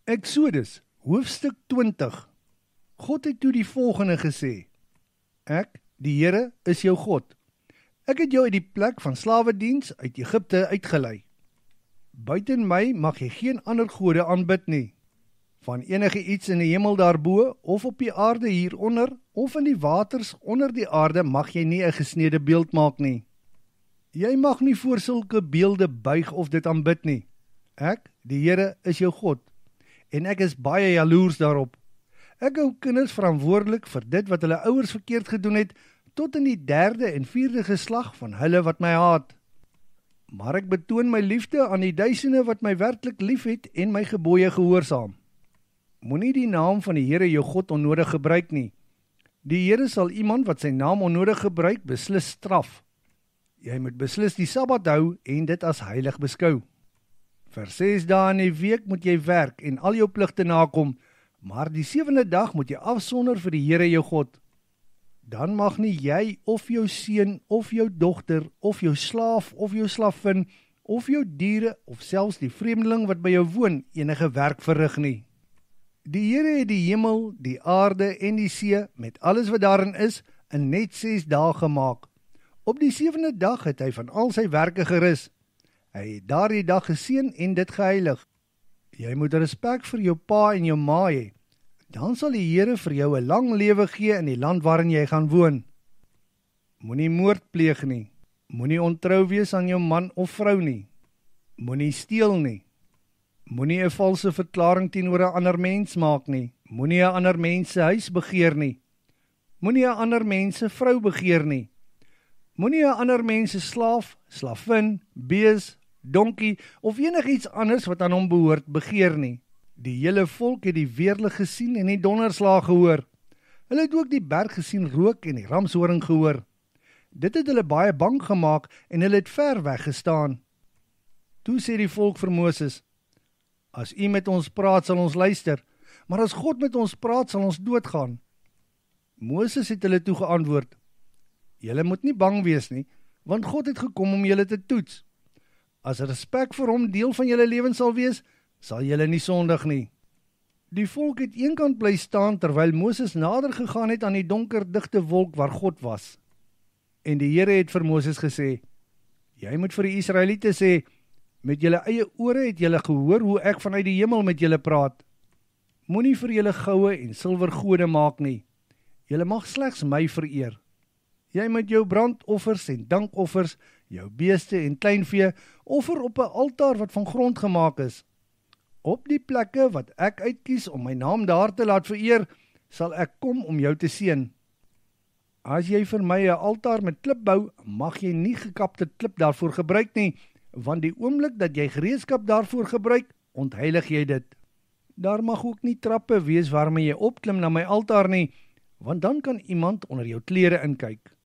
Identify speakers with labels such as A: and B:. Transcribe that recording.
A: Eksodus, hoofstuk 20. God het toe die volgende gesê: Ek, die Here, is jou God. Ek het jou uit die plek van slawediens uit Egipte uitgelei. Buiten my mag jy geen ander gode aanbid nie. Van enige iets in die hemel daarbo, of op die aarde hieronder, of in die waters onder die aarde, mag jy nie 'n gesnede beeld maak nie. Jy mag nie voor sulke beelde buig of dit aanbid nie. Ek, die Here, is jou God, en ek is baie jaloers daarop. Ek hou kinders verantwoordelik vir dit wat hulle ouers verkeerd gedoen het, tot in die 3de en 4de geslag van hulle wat my haat. Maar ek betoon my liefde aan die duisende wat my werklik lief het en my gebooie gehoorsaam. Moenie die naam van die Here jou God onnodig gebruik nie. Die Here sal iemand wat sy naam onnodig gebruik beslis straf. Jy moet beslis die Sabbat hou en dit as heilig beskou. Vir 6 dae in die week moet jy werk en al jou pligte nakom, maar die 7de dag moet jy afsonder vir die Here jou God. Dan mag nie jy of jou seun of jou dogter of jou slaaf of jou slavin of jou diere of selfs die vreemdeling wat by jou woon enige werk verrig nie. Die Here het die hemel, die aarde en die see met alles wat daarin is in net 6 dae gemaak. Op die 7de dag het hy van al sy werke gerus. Hy het daardie dag geseën en dit geheilig. Jy moet respek vir jou pa en jou ma hê. Dan sal die Here vir jou 'n lang lewe gee in die land waarin jy gaan woon. Moenie moord pleeg nie. Moenie ontrou wees aan jou man of vrou nie. Moenie steel nie. Moenie 'n valse verklaring teenoor 'n ander mens maak nie. Moenie 'n ander mens se huis begeer nie. Moenie 'n ander mens se vrou begeer nie. Moenie 'n ander mens se slaaf, slavin, bees, donkie of enigiets anders wat aan hom behoort begeer nie. Die hele volk het die weerlig gesien en die donderslag gehoor. Hulle het ook die berg gesien rook en die ramshoring gehoor. Dit het hulle baie bang gemaak en hulle het ver weg gestaan. Toe sê die volk vir Moses: As u met ons praat, sal ons luister, maar as God met ons praat, sal ons doodgaan. Moses het hulle toe geantwoord: Julle moet nie bang wees nie, want God het gekom om julle te toets. As respek vir hom deel van julle lewens sal wees, sal julle nie sondig nie. Die volk het eenkant bly staan terwyl Moses nader gegaan het aan die donker digte wolk waar God was. En die Here het vir Moses gesê: Jy moet vir die Israeliete sê: Met julle eie ore het julle gehoor hoe ek vanuit die hemel met julle praat. Moenie vir julle goue en silwer gode maak nie. Julle mag slegs my vereer. Jy moet jou brandoffers en dankoffers, jou beeste en kleinvee offer op 'n altaar wat van grond gemaak is. Op die plekke wat ek uitkies om my naam daar te laat vereer, sal ek kom om jou te seën. As jy vir my 'n altaar met klip bou, mag jy nie gekapte klip daarvoor gebruik nie, want die oomblik dat jy gereedskap daarvoor gebruik, ontheilig jy dit. Daar mag ook nie trappe wees waarmee jy opklim na my altaar nie, want dan kan iemand onder jou klere inkyk.